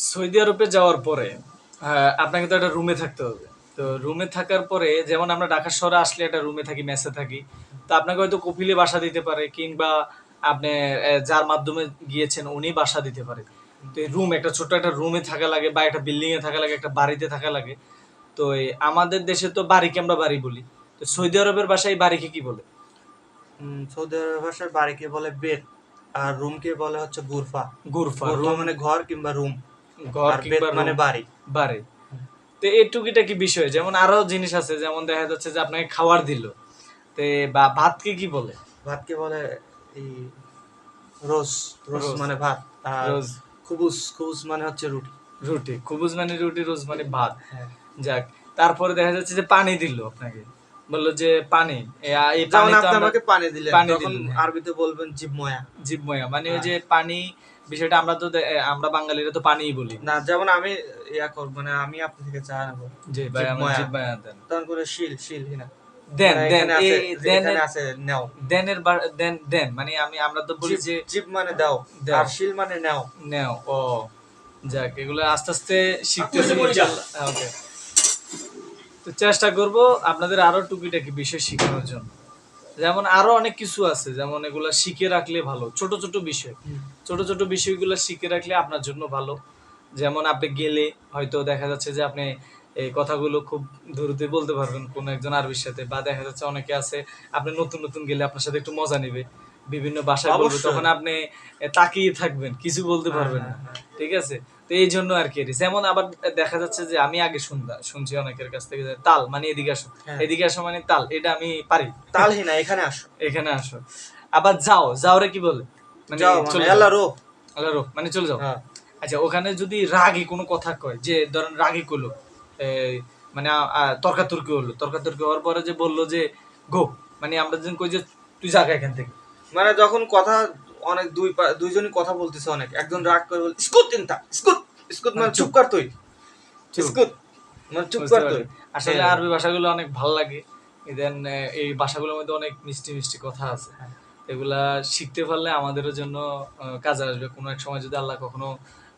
Saudi আরবে যাওয়ার পরে আপনাকে তো একটা রুমে থাকতে হবে। তো রুমে থাকার পরে যেমন আমরা ঢাকা শহরে আসলে একটা রুমে থাকি, মেসে থাকি। তো আপনাকে হয়তো কপিলে বাসা দিতে পারে, কিংবা আপনি যার মাধ্যমে গিয়েছেন উনি বাসা দিতে পারে। তো এই রুম, একটা ছোট্ট একটা রুমে থাকা লাগে, বা একটা বিল্ডিং এ থাকা লাগে, একটা বাড়িতে থাকা লাগে। তো আমাদের দেশে তো বাড়িকে আমরা বাড়ি বলি। তো সৌদি আরবের ভাষায় বাড়িকে কি বলে? সৌদি আরবের ভাষায় বাড়িকে বলে বেত, আর রুমকে বলে হচ্ছে গুরফা। গুরফা। গুরফা রুম, মানে ঘর কিংবা রুম, ঘর আর বেত কিংবা মানে রুম, বাড়ি। বাড়ি। তো এইটুকিটা কি বিষয়, যেমন আরো জিনিস আছে, যেমন দেখা যাচ্ছে যে আপনাকে খাবার দিল, তে বা ভাতকে কি বলে? ভাতকে বলে এই রোজ। রোজ রোজ। মানে ভাত। আর রোজ। খুবুস, খুবুস মানে হচ্ছে রুটি। রুটি, খুবুজ মানে রুটি, রোজ মানে ভাত। হ্যাঁ, যাক, তারপরে দেখা যাচ্ছে যে পানি দিল আপনাকে, বললো যে পানি, এই যেমন পানি তো আপনি আমরা, আমাকে পানি দিলেন, পানি তখন দিলেন, হ্যাঁ, আরবিতে বলবেন জিবময়া। জীবময়া মানে ওই হ্যাঁ। যে পানি বিষয়টা, আমরা তো আমরা বাঙালিরা তো পানিই বলি। না, যেমন আমি ইয়া করব, মানে আমি আপনি থেকে চা নেবো, যে ভাই আমার জিবময়া। জীবময়া দেন। তখন করে শিল শিল হিনা, দেন মানে দেন এখানে এই আছে, এখানে দেনের, আছে নেও। দেনের দেন দেন মানে আমরা তো বলি জিপ, যে জিপ মানে দাও, আর দাও, শিল মানে নেও। নেও। ও, যাক, এগুলো আস্তে আস্তে শিখতেছি ইনশাআল্লাহ। ওকে। তো চেষ্টা করব আপনাদের আরো টুকিটাকি বিষয় শেখানোর জন্য। যেমন আরো অনেক কিছু আছে, যেমন এগুলা শিখে রাখলে ভালো, ছোট ছোট বিষয়। ছোট ছোট বিষয়গুলো শিখে রাখলে আপনার জন্য ভালো। যেমন আপনি গেলে হয়তো দেখা যাচ্ছে যে আপনি এই কথাগুলো খুব দ্রুতই বলতে পারবেন কোন একজন আরবির সাথে, বা দেখা যাচ্ছে অনেকে আছে আপনি নতুন নতুন গেলে আপনার সাথে একটু মজা নিবে, বিভিন্ন ভাষায় বলবে, তখন অবশ্যই। আপনি তাকিয়ে থাকবেন, কিছু বলতে হ্যাঁ, পারবেন হ্যাঁ, না। হ্যাঁ। ঠিক আছে? তো এই জন্য আর কি। যেমন আবার দেখা যাচ্ছে যে আমি আগে শুনছি অনেকের কাছ থেকে যে তাল মানে এদিকে আসো, হ্যাঁ, এদিকে আসো মানে তাল, এটা আমি পারি। তালহিনা এখানে আসো। এখানে আসো। আবার যাও, যাওরে কি বলে? মানে যাও মানে চলে যাও। এলা রো। আল্লাহ রো মানে চলে যাও। হ্যাঁ। আচ্ছা, ওখানে যদি রাগী কোনো কথা কয়, যে ধরেন রাগী কইলো, এই মানে তর্কাতর্কি হলো, তর্কাতর্কি হওয়ার পরে যে বললো যে গো, মানে আমরা যেদিন কই যে তুই জাগা এখান থেকে। মানে যখন কথা অনেক দুইজনই কথা বলতেছে, অনেক একজন রাগ করে বল স্কুত তিনটা স্কুত। স্কুত মানে মানে চুপ চুপ, কর তুই। চুপ। স্কুত মানে চুপ বুঝতে কর তুই। পারছেন? এই আসলে রকম। আরবি ভাষাগুলো অনেক ভাল লাগে। দেন এই ভাষাগুলোর মধ্যে অনেক মিষ্টি মিষ্টি কথা আছে। হ্যাঁ, এগুলা শিখতে পারলে আমাদেরও জন্য কাজে আসবে। কোনো এক সময় যদি আল্লাহ কখনো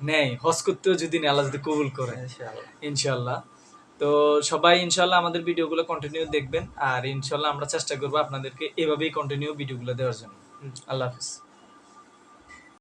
নেয়, হজ করতেও যদি নেয়, আল্লাহ যদি কবুল করে, ইনশাআল্লাহ। ইনশাআল্লাহ। তো সবাই ইনশাআল্লাহ আমাদের ভিডিওগুলো কন্টিনিউ দেখবেন, আর ইনশাআল্লাহ আমরা চেষ্টা করবো আপনাদেরকে এভাবেই কন্টিনিউ ভিডিওগুলো দেওয়ার জন্য। হুম। আল্লাহ হাফিজ।